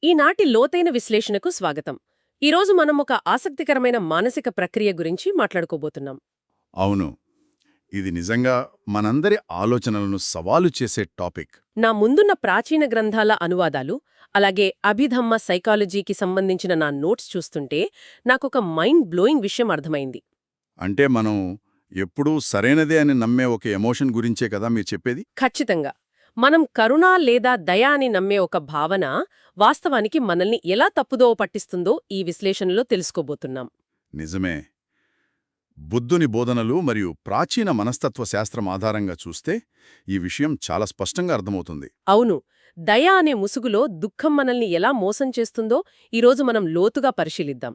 ఈనాటి లోతైన విశ్లేషణకు స్వాగతం. ఈరోజు మనం ఒక ఆసక్తికరమైన మానసిక ప్రక్రియ గురించి మాట్లాడుకోబోతున్నాం. అవును. ఇది నిజంగా మనందరి ఆలోచనలను సవాలు చేసే టాపిక్. నా ముందున్న ప్రాచీన గ్రంథాల అనువాదాలు, అలాగే అభిధమ్మ సైకాలజీకి సంబంధించిన నా నోట్స్ చూస్తుంటే నాకొక మైండ్ బ్లోయింగ్ విషయం అర్థమైంది. అంటే మనం ఎప్పుడూ సరైనదే అని నమ్మే ఒక ఎమోషన్ గురించే కదా మీరు చెప్పేది? ఖచ్చితంగా. మనం కరుణ లేదా దయ అని నమ్మే ఒక భావన వాస్తవానికి మనల్ని ఎలా తప్పుదోవ పట్టిస్తుందో ఈ విశ్లేషణలో తెలుసుకోబోతున్నాం. నిజమే. బుద్ధుని బోధనలు మరియు ప్రాచీన మనస్తత్వ శాస్త్రం ఆధారంగా చూస్తే ఈ విషయం చాలా స్పష్టంగా అర్థమవుతుంది. అవును. దయ అనే ముసుగులో దుఃఖం మనల్ని ఎలా మోసం చేస్తుందో ఈరోజు మనం లోతుగా పరిశీలిద్దాం.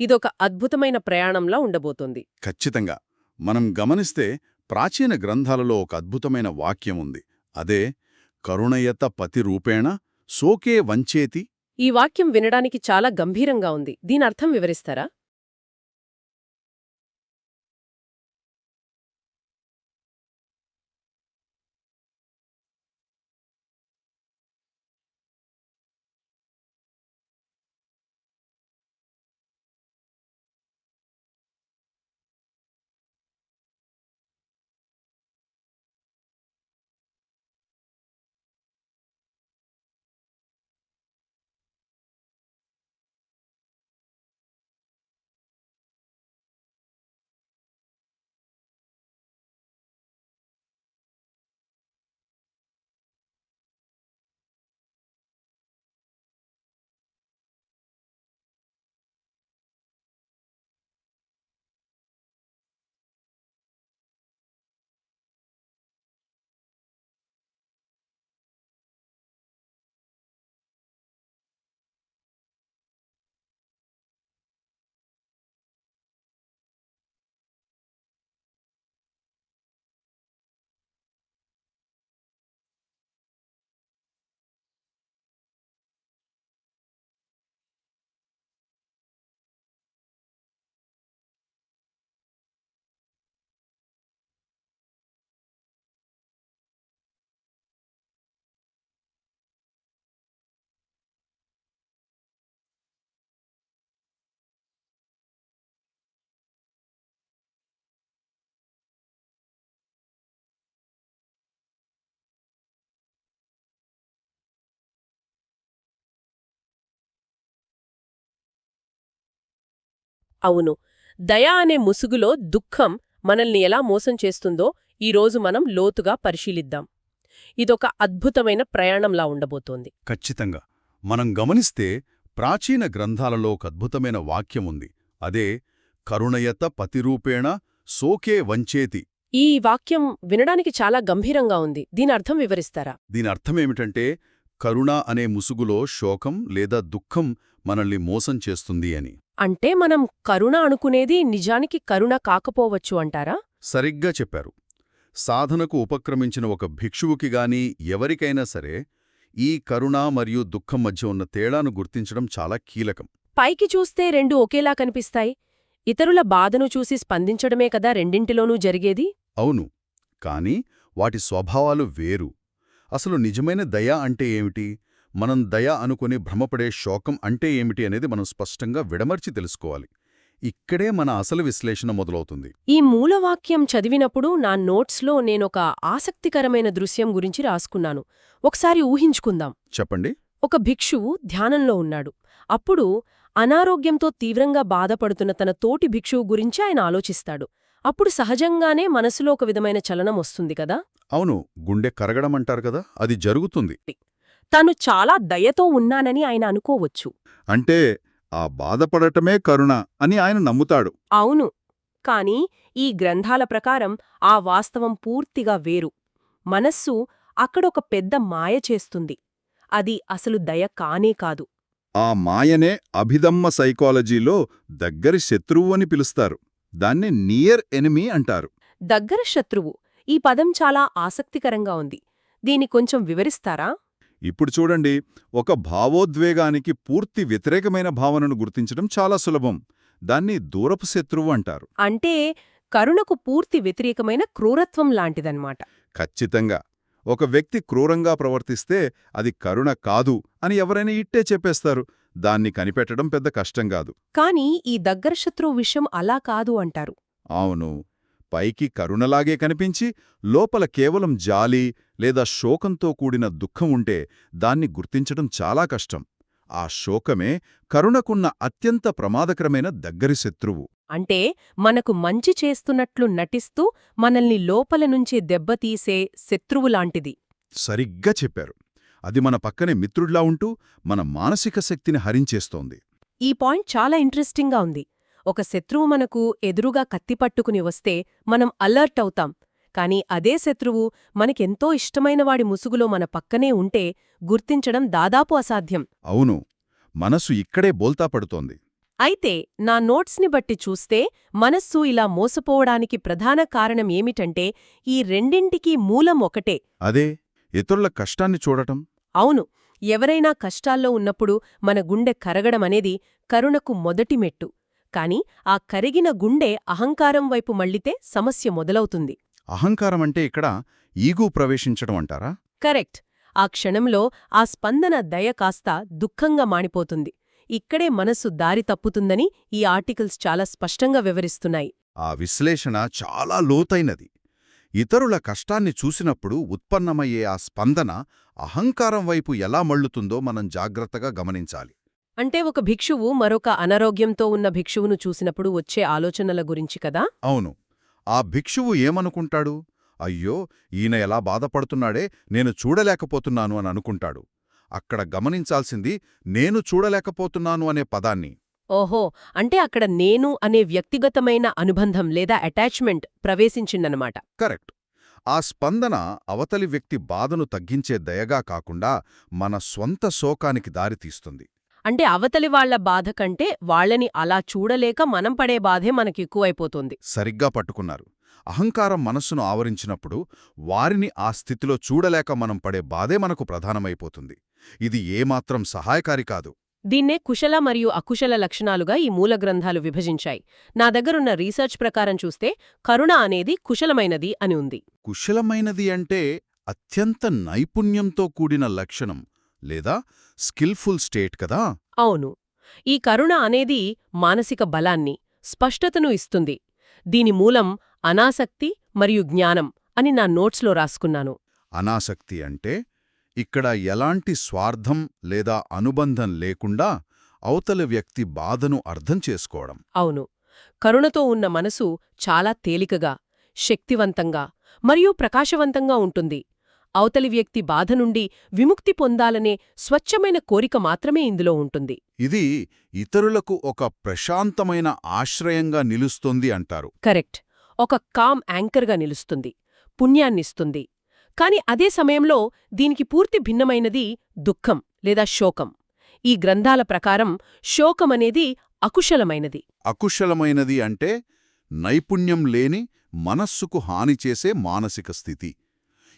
ఇదొక అద్భుతమైన ప్రయాణంలా ఉండబోతోంది. ఖచ్చితంగా. మనం గమనిస్తే ప్రాచీన గ్రంథాలలో ఒక అద్భుతమైన వాక్యం ఉంది. అదే కరుణయత పతిరూపేణ సోకే వంచేతి. ఈ వాక్యం వినడానికి చాలా గంభీరంగా ఉంది. దీనర్థం వివరిస్తారా? అవును. దయ అనే ముసుగులో దుఃఖం మనల్ని ఎలా మోసం చేస్తుందో ఈరోజు మనం లోతుగా పరిశీలిద్దాం. ఇదొక అద్భుతమైన ప్రయాణంలా ఉండబోతోంది. ఖచ్చితంగా. మనం గమనిస్తే ప్రాచీన గ్రంథాలలో ఒక అద్భుతమైన వాక్యముంది. అదే కరుణయత పతిరూపేణ సోకే వంచేతి. ఈ వాక్యం వినడానికి చాలా గంభీరంగా ఉంది. దీనర్థం వివరిస్తారా? దీనర్థమేమిటంటే కరుణ అనే ముసుగులో శోకం లేదా దుఃఖం మనల్ని మోసం చేస్తుంది అని. అంటే మనం కరుణ అనుకునేది నిజానికి కరుణ కాకపోవచ్చు అంటారా? సరిగ్గా చెప్పారు. సాధనకు ఉపక్రమించిన ఒక భిక్షువుకి గాని ఎవరికైనా సరే ఈ కరుణ మరియు దుఃఖం మధ్య ఉన్న తేడాను గుర్తించడం చాలా కీలకం. పైకి చూస్తే రెండు ఒకేలా కనిపిస్తాయి. ఇతరుల బాధను చూసి స్పందించడమే కదా రెండింటిలోనూ జరిగేది. అవును. కాని వాటి స్వభావాలు వేరు. అసలు నిజమైన దయ అంటే ఏమిటి, మనం దయ అనుకుని భ్రమపడే శోకం అంటే ఏమిటి అనేది మనం స్పష్టంగా విడమర్చి తెలుసుకోవాలి. ఇక్కడే మన అసలు విశ్లేషణ మొదలవుతుంది. ఈ మూలవాక్యం చదివినప్పుడు నా నోట్స్లో నేనొక ఆసక్తికరమైన దృశ్యం గురించి రాసుకున్నాను. ఒకసారి ఊహించుకుందాం. చెప్పండి. ఒక భిక్షువు ధ్యానంలో ఉన్నాడు. అప్పుడు అనారోగ్యంతో తీవ్రంగా బాధపడుతున్న తన తోటి భిక్షువు గురించి ఆయన ఆలోచిస్తాడు. అప్పుడు సహజంగానే మనసులో ఒక విధమైన చలనం వస్తుంది కదా. అవును, గుండె కరగడమంటారు కదా, అది జరుగుతుంది. తను చాలా దయతో ఉన్నానని ఆయన అనుకోవచ్చు. అంటే ఆ బాధపడటమే కరుణ అని ఆయన నమ్ముతాడు. అవును. కాని ఈ గ్రంథాల ప్రకారం ఆ వాస్తవం పూర్తిగా వేరు. మనస్సు అక్కడొక పెద్ద మాయ చేస్తుంది. అది అసలు దయ కానే కాదు. ఆ మాయనే అభిధమ్మ సైకాలజీలో దగ్గరి శత్రువు అని పిలుస్తారు. దాన్ని నియర్ ఎనిమీ అంటారు. దగ్గర శత్రువు. ఈ పదం చాలా ఆసక్తికరంగా ఉంది. దీని కొంచెం వివరిస్తారా? ఇప్పుడు చూడండి, ఒక భావోద్వేగానికి పూర్తి వ్యతిరేకమైన భావనను గుర్తించడం చాలా సులభం. దాన్ని దూరపు శత్రువు అంటారు. అంటే కరుణకు పూర్తి వ్యతిరేకమైన క్రూరత్వం లాంటిదన్నమాట. ఖచ్చితంగా. ఒక వ్యక్తి క్రూరంగా ప్రవర్తిస్తే అది కరుణ కాదు అని ఎవరైనా ఇట్టే చెప్పేస్తారు. దాన్ని కనిపెట్టడం పెద్ద కష్టం కాదు. కానీ ఈ దగ్గర శత్రువు విషయం అలా కాదు అంటారు. అవును, పైకి కరుణలాగే కనిపించి లోపల కేవలం జాలి లేదా శోకంతో కూడిన దుఃఖం ఉంటే దాన్ని గుర్తించడం చాలా కష్టం. ఆ శోకమే కరుణకున్న అత్యంత ప్రమాదకరమైన దగ్గరి శత్రువు. అంటే మనకు మంచి చేస్తున్నట్లు నటిస్తూ మనల్ని లోపల నుంచే దెబ్బతీసే శత్రువులాంటిది. సరిగ్గా చెప్పారు. అది మన పక్కనే మిత్రుడ్లా ఉంటూ మన మానసిక శక్తిని హరించేస్తోంది. ఈ పాయింట్ చాలా ఇంట్రెస్టింగ్గా ఉంది. ఒక శత్రువు మనకు ఎదురుగా కత్తిపట్టుకుని వస్తే మనం అలర్ట్ అవుతాం. కానీ అదే శత్రువు మనకెంతో ఇష్టమైనవాడి ముసుగులో మన పక్కనే ఉంటే గుర్తించడం దాదాపు అసాధ్యం. అవును, మనసు ఇక్కడే బోల్తా పడుతోంది. అయితే నా నోట్స్ని బట్టి చూస్తే మనస్సు ఇలా మోసపోవడానికి ప్రధాన కారణం ఏమిటంటే ఈ రెండింటికీ మూలం ఒకటే. అదే ఇతరుల కష్టాన్ని చూడటం. అవును, ఎవరైనా కష్టాల్లో ఉన్నప్పుడు మన గుండె కరగడమనేది కరుణకు మొదటి మెట్టు. కాని ఆ కరిగిన గుండె అహంకారం వైపు మళ్ళితే సమస్య మొదలవుతుంది. అహంకారమంటే ఇక్కడ ఈగో ప్రవేశించడం అంటారా? కరెక్ట్. ఆ క్షణంలో ఆ స్పందన దయ కాస్త దుఃఖంగా మాణిపోతుంది. ఇక్కడే మనస్సు దారి తప్పుతుందని ఈ ఆర్టికల్స్ చాలా స్పష్టంగా వివరిస్తున్నాయి. ఆ విశ్లేషణ చాలా లోతైనది. ఇతరుల కష్టాన్ని చూసినప్పుడు ఉత్పన్నమయ్యే ఆ స్పందన అహంకారం వైపు ఎలా మళ్ళుతుందో మనం జాగ్రత్తగా గమనించాలి. అంటే ఒక భిక్షువు మరొక అనారోగ్యంతో ఉన్న భిక్షువును చూసినప్పుడు వచ్చే ఆలోచనల గురించి కదా? అవును, ఆ భిక్షువు ఏమనుకుంటాడు? అయ్యో, ఈయన ఎలా బాధపడుతున్నాడే, నేను చూడలేకపోతున్నాను అని అనుకుంటాడు. అక్కడ గమనించాల్సింది నేను చూడలేకపోతున్నాను అనే పదాన్ని. ఓహో, అంటే అక్కడ నేను అనే వ్యక్తిగతమైన అనుబంధం లేదా అటాచ్మెంట్ ప్రవేశించిందనమాట. కరెక్ట్. ఆ స్పందన అవతలి వ్యక్తి బాధను తగ్గించే దయగా కాకుండా మన స్వంత శోకానికి దారితీస్తుంది. అంటే అవతలి వాళ్ల బాధ కంటే వాళ్ళని అలా చూడలేక మనం పడే బాధే మనకెక్కువైపోతుంది. సరిగ్గా పట్టుకున్నారు. అహంకారం మనస్సును ఆవరించినప్పుడు వారిని ఆ స్థితిలో చూడలేక మనం పడే బాధే మనకు ప్రధానమైపోతుంది. ఇది ఏమాత్రం సహాయకారి కాదు. దీన్నే కుశల మరియు అకుశల లక్షణాలుగా ఈ మూల గ్రంథాలు విభజించాయి. నా దగ్గరున్న రీసెర్చ్ ప్రకారం చూస్తే కరుణ అనేది కుశలమైనది అని ఉంది. కుశలమైనది అంటే అత్యంత నైపుణ్యంతో కూడిన లక్షణం లేదా స్కిల్ఫుల్ స్టేట్ కదా? అవును, ఈ కరుణ అనేది మానసిక బలాన్ని, స్పష్టతను ఇస్తుంది. దీని మూలం అనాసక్తి మరియు జ్ఞానం అని నా నోట్స్లో రాసుకున్నాను. అనాసక్తి అంటే ఇక్కడ ఎలాంటి స్వార్థం లేదా అనుబంధం లేకుండా అవతల వ్యక్తి బాధను అర్థం చేసుకోవడం. అవును, కరుణతో ఉన్న మనసు చాలా తేలికగా, శక్తివంతంగా మరియు ప్రకాశవంతంగా ఉంటుంది. అవతలి వ్యక్తి బాధ నుండి విముక్తి పొందాలనే స్వచ్ఛమైన కోరిక మాత్రమే ఇందులో ఉంటుంది. ఇది ఇతరులకు ఒక ప్రశాంతమైన ఆశ్రయంగా నిలుస్తుంది అంటారు. కరెక్ట్. ఒక కామ్ యాంకర్గా నిలుస్తుంది, పుణ్యాన్నిస్తుంది. కాని అదే సమయంలో దీనికి పూర్తి భిన్నమైనది దుఃఖం లేదా శోకం. ఈ గ్రంథాల ప్రకారం శోకమనేది అకుశలమైనది. అకుశలమైనది అంటే నైపుణ్యం లేని, మనస్సుకు హాని చేసే మానసిక స్థితి.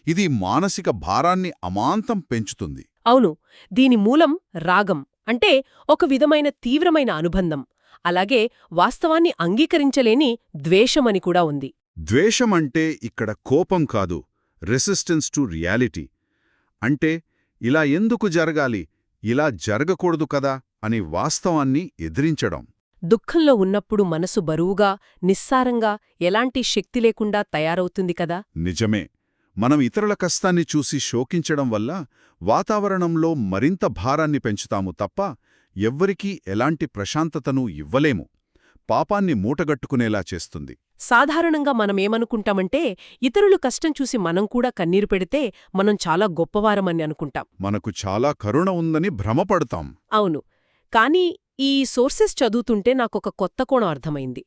ఇది మానసిక భారాన్ని అమాంతం పెంచుతుంది. అవును, దీని మూలం రాగం అంటే ఒక విధమైన తీవ్రమైన అనుబంధం. అలాగే వాస్తవాన్ని అంగీకరించలేని ద్వేషమని కూడా ఉంది. ద్వేషమంటే ఇక్కడ కోపం కాదు, రెసిస్టెన్స్ టు రియాలిటీ. అంటే ఇలా ఎందుకు జరగాలి, ఇలా జరగకూడదు కదా అని వాస్తవాన్ని ఎదిరించడం. దుఃఖంలో ఉన్నప్పుడు మనసు బరువుగా, నిస్సారంగా, ఎలాంటి శక్తి లేకుండా తయారవుతుంది కదా? నిజమే. మనం ఇతరుల కష్టాన్ని చూసి శోకించడం వల్ల వాతావరణంలో మరింత భారాన్ని పెంచుతాము తప్ప ఎవ్వరికీ ఎలాంటి ప్రశాంతతను ఇవ్వలేము. పాపాన్ని మూటగట్టుకునేలా చేస్తుంది. సాధారణంగా మనమేమనుకుంటామంటే ఇతరులు కష్టం చూసి మనం కూడా కన్నీరు పెడితే మనం చాలా గొప్పవారమని అనుకుంటాం. మనకు చాలా కరుణ ఉందని భ్రమపడతాం. అవును, కానీ ఈ సోర్సెస్ చదువుతుంటే నాకొక కొత్త కోణం అర్థమైంది.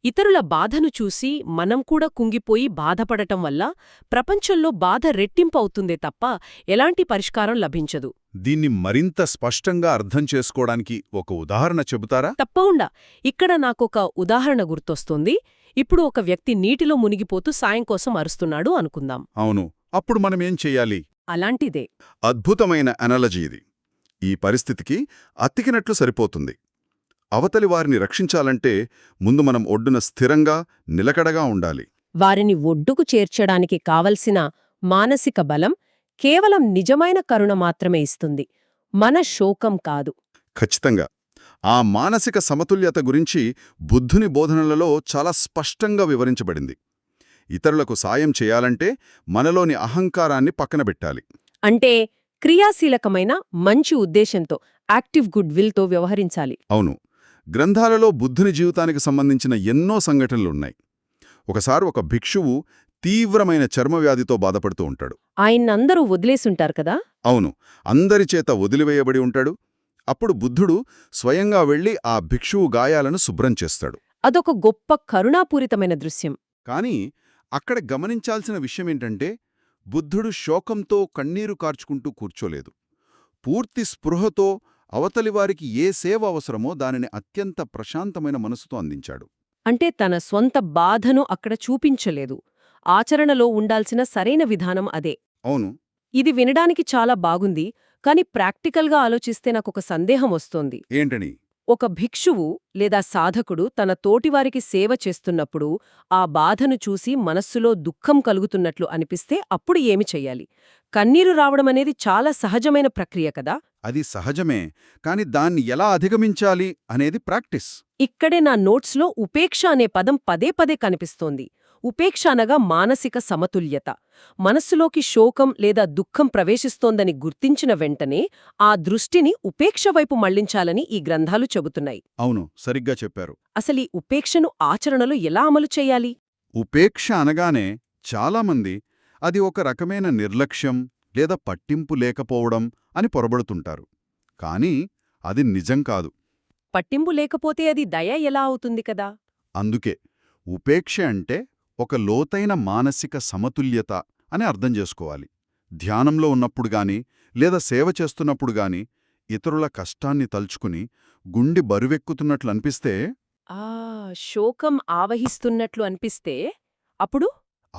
ఇతరుల బాధను చూసి మనం కూడా కుంగిపోయి బాధపడటం వల్ల ప్రపంచంలో బాధ రెట్టింపవుతుందే తప్ప ఎలాంటి పరిష్కారం లభించదు. దీన్ని మరింత స్పష్టంగా అర్థం చేసుకోవడానికి ఒక ఉదాహరణ చెబుతారా? తప్పకుండా. ఇక్కడ నాకొక ఉదాహరణ గుర్తొస్తుంది. ఇప్పుడు ఒక వ్యక్తి నీటిలో మునిగిపోతూ సాయం కోసం అరుస్తున్నాడు అనుకుందాం. అవును, అప్పుడు మనమేం చెయ్యాలి? అలాంటిదే. అద్భుతమైన అనాలజీ ఇది. ఈ పరిస్థితికి అతికినట్లు సరిపోతుంది. అవతలి వారిని రక్షించాలంటే ముందు మనం ఒడ్డున స్థిరంగా, నిలకడగా ఉండాలి. వారిని ఒడ్డుకు చేర్చడానికి కావలసిన మానసిక బలం కేవలం నిజమైన కరుణ మాత్రమే ఇస్తుంది, మన శోకం కాదు. ఖచ్చితంగా. ఆ మానసిక సమతుల్యత గురించి బుద్ధుని బోధనలలో చాలా స్పష్టంగా వివరించబడింది. ఇతరులకు సాయం చేయాలంటే మనలోని అహంకారాన్ని పక్కనబెట్టాలి. అంటే క్రియాశీలకమైన మంచి ఉద్దేశంతో, యాక్టివ్ గుడ్ విల్తో వ్యవహరించాలి. అవును. గ్రంథాలలో బుద్ధుని జీవితానికి సంబంధించిన ఎన్నో సంఘటనలున్నాయి. ఒకసారి ఒక భిక్షువు తీవ్రమైన చర్మవ్యాధితో బాధపడుతూ ఉంటాడు. ఆయన్నందరూ వదిలేసుంటారు కదా. అవును, అందరిచేత వదిలివేయబడి ఉంటాడు. అప్పుడు బుద్ధుడు స్వయంగా వెళ్లి ఆ భిక్షువు గాయాలను శుభ్రం చేస్తాడు. అదొక గొప్ప కరుణాపూరితమైన దృశ్యం. కాని అక్కడ గమనించాల్సిన విషయమేంటంటే, బుద్ధుడు శోకంతో కన్నీరు కార్చుకుంటూ కూర్చోలేదు. పూర్తి స్పృహతో అవతలివారికి ఏ సేవ అవసరమో దానిని అత్యంత ప్రశాంతమైన మనసుతో అందించాడు. అంటే తన స్వంత బాధను అక్కడ చూపించలేదు. ఆచరణలో ఉండాల్సిన సరైన విధానం అదే. అవును. ఇది వినడానికి చాలా బాగుంది, కాని ప్రాక్టికల్గా ఆలోచిస్తే నాకొక సందేహం వస్తోంది. ఏంటని? ఒక భిక్షువు లేదా సాధకుడు తన తోటివారికి సేవ చేస్తున్నప్పుడు ఆ బాధను చూసి మనస్సులో దుఃఖం కలుగుతున్నట్లు అనిపిస్తే అప్పుడు ఏమి చెయ్యాలి? కన్నీరు రావడమనేది చాలా సహజమైన ప్రక్రియ కదా. అది సహజమే, కాని దాన్ని ఎలా అధిగమించాలి అనేది ప్రాక్టీస్. ఇక్కడే నా నోట్స్లో ఉపేక్ష అనే పదం పదే పదే కనిపిస్తోంది. ఉపేక్ష అనగా మానసిక సమతుల్యత. మనస్సులోకి శోకం లేదా దుఃఖం ప్రవేశిస్తోందని గుర్తించిన వెంటనే ఆ దృష్టిని ఉపేక్ష వైపు మళ్లించాలని ఈ గ్రంథాలు చెబుతున్నాయి. అవును, సరిగ్గా చెప్పారు. అసలీ ఉపేక్షను ఆచరణలో ఎలా అమలు చేయాలి? ఉపేక్ష అనగానే చాలామంది అది ఒక రకమైన నిర్లక్ష్యం లేదా పట్టింపు లేకపోవడం అని పొరబడుతుంటారు. కానీ అది నిజం కాదు. పట్టింపు లేకపోతే అది దయ ఎలా అవుతుంది కదా. అందుకే ఉపేక్ష అంటే ఒక లోతైన మానసిక సమతుల్యత అని అర్థం చేసుకోవాలి. ధ్యానంలో ఉన్నప్పుడు గాని లేదా సేవ చేస్తున్నప్పుడు గాని ఇతరుల కష్టాన్ని తలుచుకుని గుండె బరువెక్కుతున్నట్లు అనిపిస్తే, శోకం ఆవహిస్తున్నట్లు అనిపిస్తే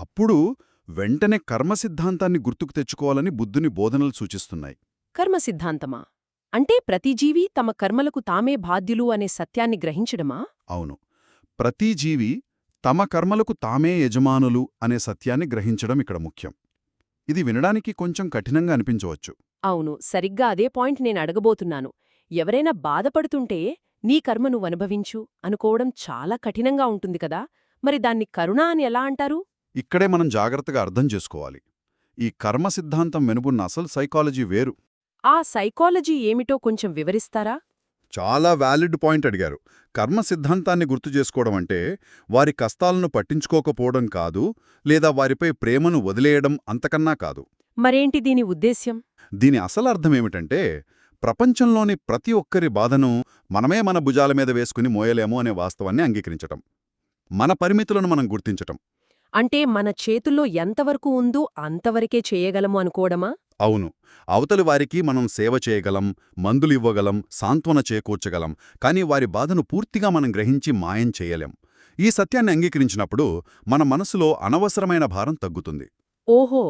అప్పుడు వెంటనే కర్మసిద్ధాంతాన్ని గుర్తుకు తెచ్చుకోవాలని బుద్ధుని బోధనలు సూచిస్తున్నాయి. కర్మసిద్ధాంతమా? అంటే ప్రతి జీవి తమ కర్మలకు తామే బాధ్యులు అనే సత్యాన్ని గ్రహించడమా? అవును. ప్రతి జీవి తమ కర్మలకు తామే యజమానులు అనే సత్యాన్ని గ్రహించడం ఇక్కడ ముఖ్యం. ఇది వినడానికి కొంచెం కఠినంగా అనిపించవచ్చు. అవును, సరిగ్గా అదే పాయింట్ నేను అడగబోతున్నాను. ఎవరైనా బాధపడుతుంటే నీ కర్మ నువ్వనుభవించు అనుకోవడం చాలా కఠినంగా ఉంటుంది కదా. మరి దాన్ని కరుణ అని ఎలా అంటారు? ఇక్కడే మనం జాగ్రత్తగా అర్థం చేసుకోవాలి. ఈ కర్మ సిద్ధాంతం వెనుబున్న అసలు సైకాలజీ వేరు. ఆ సైకాలజీ ఏమిటో కొంచెం వివరిస్తారా? చాలా వ్యాలిడ్ పాయింట్ అడిగారు. కర్మ సిద్ధాంతాన్ని గుర్తు చేసుకోవడం అంటే వారి కష్టాలను పట్టించుకోకపోవడం కాదు, లేదా వారిపై ప్రేమను వదిలేయడం అంతకన్నా కాదు. మరేంటి దీని ఉద్దేశ్యం? దీని అసలు అర్థమేమిటంటే, ప్రపంచంలోని ప్రతి ఒక్కరి బాధను మనమే మన భుజాల మీద వేసుకుని మోయలేము అనే వాస్తవాన్ని అంగీకరించటం. మన పరిమితులను మనం గుర్తించటం. అంటే మన చేతుల్లో ఎంతవరకు ఉందో అంతవరకే చేయగలము అనుకోవడమా? అవును. అవతలి వారికి మనం సేవ చేయగలం, మందులివ్వగలం, సాంత్వన చేకూర్చగలం, కానీ వారి బాధను పూర్తిగా మనం గ్రహించి మాయం చేయలేం. ఈ సత్యాన్ని అంగీకరించినప్పుడు మన మనసులో అనవసరమైన భారం తగ్గుతుంది. ఓహో,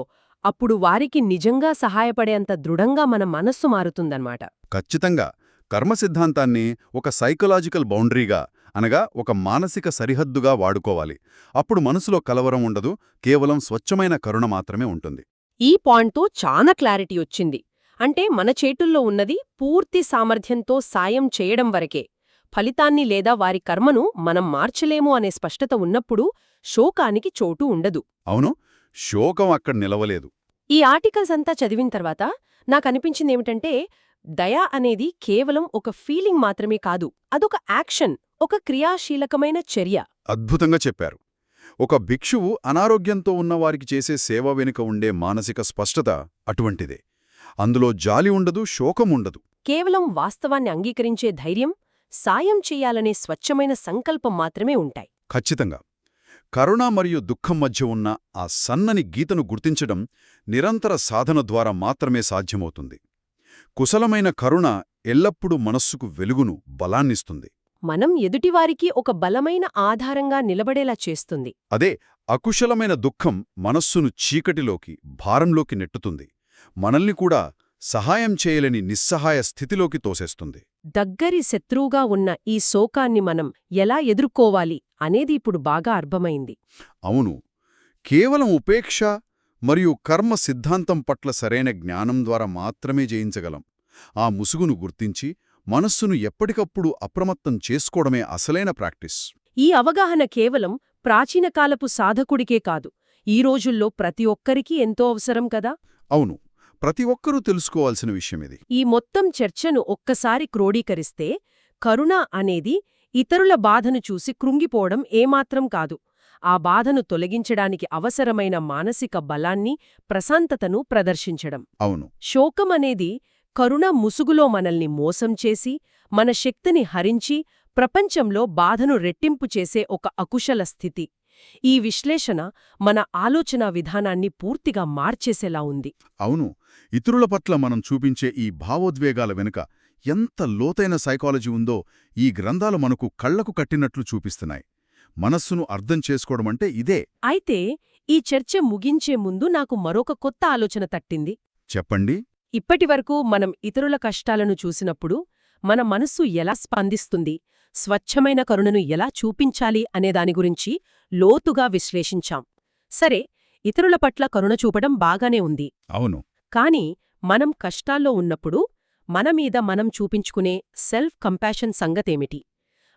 అప్పుడు వారికి నిజంగా సహాయపడేంత దృఢంగా మన మనస్సు మారుతుందన్నమాట. ఖచ్చితంగా. కర్మ సిద్ధాంతాన్ని ఒక సైకలాజికల్ బౌండరీగా, అనగా ఒక మానసిక సరిహద్దుగా వాడుకోవాలి. అప్పుడు మనసులో కలవరం ఉండదు, కేవలం స్వచ్ఛమైన కరుణ మాత్రమే ఉంటుంది. ఈ పాయింట్తో చాలా క్లారిటీ వచ్చింది. అంటే మన చేతుల్లో ఉన్నది పూర్తి సామర్థ్యంతో సాయం చేయడం వరకే. ఫలితాన్ని లేదా వారి కర్మను మనం మార్చలేము అనే స్పష్టత ఉన్నప్పుడు శోకానికి చోటు ఉండదు. అవును, శోకం అక్కడ నిలవలేదు. ఈ ఆర్టికల్స్ అంతా చదివిన తర్వాత నాకనిపించిందేమిటంటే, దయ అనేది కేవలం ఒక ఫీలింగ్ మాత్రమే కాదు, అదొక యాక్షన్, ఒక క్రియాశీలకమైన చర్య. అద్భుతంగా చెప్పారు. ఒక భిక్షువు అనారోగ్యంతో ఉన్నవారికి చేసే సేవ వెనుక ఉండే మానసిక స్పష్టత అటువంటిదే. అందులో జాలి ఉండదు, శోకం ఉండదు. కేవలం వాస్తవాన్ని అంగీకరించే ధైర్యం, సాయం చెయ్యాలనే స్వచ్ఛమైన సంకల్పం మాత్రమే ఉంటాయి. ఖచ్చితంగా. కరుణ మరియు దుఃఖం మధ్య ఉన్న ఆ సన్నని గీతను గుర్తించడం నిరంతర సాధన ద్వారా మాత్రమే సాధ్యమవుతుంది. కుశలమైన కరుణ ఎల్లప్పుడూ మనస్సుకు వెలుగును, బలాన్నిస్తుంది. మనం ఎదుటివారికి ఒక బలమైన ఆధారంగా నిలబడేలా చేస్తుంది. అదే అకుశలమైన దుఃఖం మనస్సును చీకటిలోకి, భారంలోకి నెట్టుతుంది. మనల్ని కూడా సహాయం చేయలేని నిస్సహాయ స్థితిలోకి తోసేస్తుంది. దగ్గరి శత్రువుగా ఉన్న ఈ శోకాన్ని మనం ఎలా ఎదుర్కోవాలి అనేది ఇప్పుడు బాగా అర్థమైంది. అవును. కేవలం ఉపేక్ష, మరియు కర్మ సిద్ధాంతం పట్ల సరైన జ్ఞానం ద్వారా మాత్రమే జయించగలం. ఆ ముసుగును గుర్తించి మనస్సును ఎప్పటికప్పుడు అప్రమత్తం చేసుకోవడమే అసలైన ప్రాక్టీస్. ఈ అవగాహన కేవలం ప్రాచీనకాలపు సాధకుడికే కాదు, ఈ రోజుల్లో ప్రతి ఒక్కరికీ ఎంతో అవసరం కదా. అవును, ప్రతి ఒక్కరూ తెలుసుకోవాల్సిన విషయమిది. ఈ మొత్తం చర్చను ఒక్కసారి క్రోడీకరిస్తే, కరుణ అనేది ఇతరుల బాధను చూసి కృంగిపోవడం ఏమాత్రం కాదు, ఆ బాధను తొలగించడానికి అవసరమైన మానసిక బలాన్ని, ప్రశాంతతను ప్రదర్శించడం. అవును, శోకం అనేది కరుణ ముసుగులో మనల్ని మోసం చేసి, మన శక్తిని హరించి, ప్రపంచంలో బాధను రెట్టింపు చేసే ఒక అకుశల స్థితి. ఈ విశ్లేషణ మన ఆలోచనా విధానాన్ని పూర్తిగా మార్చేసేలా ఉంది. అవును, ఇతరుల పట్ల మనం చూపించే ఈ భావోద్వేగాల వెనుక ఎంత లోతైన సైకాలజీ ఉందో ఈ గ్రంథాలు మనకు కళ్లకు కట్టినట్లు చూపిస్తున్నాయి. మనస్సును అర్థం చేసుకోవడమంటే ఇదే. అయితే ఈ చర్చ ముగించే ముందు నాకు మరొక కొత్త ఆలోచన తట్టింది. చెప్పండి. ఇప్పటివరకు మనం ఇతరుల కష్టాలను చూసినప్పుడు మన మనస్సు ఎలా స్పందిస్తుంది, స్వచ్ఛమైన కరుణను ఎలా చూపించాలి అనే దాని గురించి లోతుగా విశ్లేషించాం. సరే, ఇతరుల పట్ల కరుణ చూపడం బాగానే ఉంది. అవును, కాని మనం కష్టాల్లో ఉన్నప్పుడు మనమీద మనం చూపించుకునే సెల్ఫ్ కంపాషన్ సంగతేమిటి?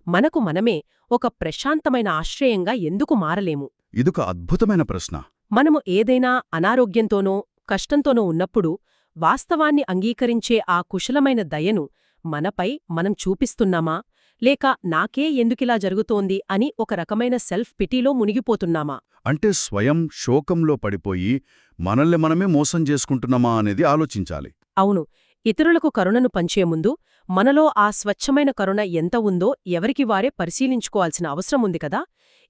మనకు మనమే ఒక ప్రశాంతమైన ఆశ్రయంగా ఎందుకు మారలేము? ఇదొక అద్భుతమైన ప్రశ్న. మనము ఏదైనా అనారోగ్యంతోనో కష్టంతోనో ఉన్నప్పుడు వాస్తవాన్ని అంగీకరించే ఆ కుశలమైన దయను మనపై మనం చూపిస్తున్నామా, లేక నాకే ఎందుకిలా జరుగుతోంది అని ఒక రకమైన సెల్ఫ్ పిటీలో మునిగిపోతున్నామా? అంటే స్వయం శోకంలో పడిపోయి మనల్ని మనమే మోసం చేసుకుంటున్నామా అనేది ఆలోచించాలి. అవును, ఇతరులకు కరుణను పంచే ముందు మనలో ఆ స్వచ్ఛమైన కరుణ ఎంత ఉందో ఎవరికి వారే పరిశీలించుకోవాల్సిన అవసరం ఉంది కదా.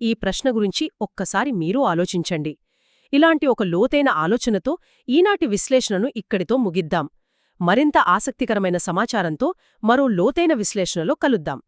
ఈ ప్రశ్న గురించి ఒక్కసారి మీరూ ఆలోచించండి. ఇలాంటి ఒక లోతైన ఆలోచనతో ఈనాటి విశ్లేషణను ఇక్కడితో ముగిద్దాం. మరింత ఆసక్తికరమైన సమాచారంతో మరో లోతైన విశ్లేషణలో కలుద్దాం.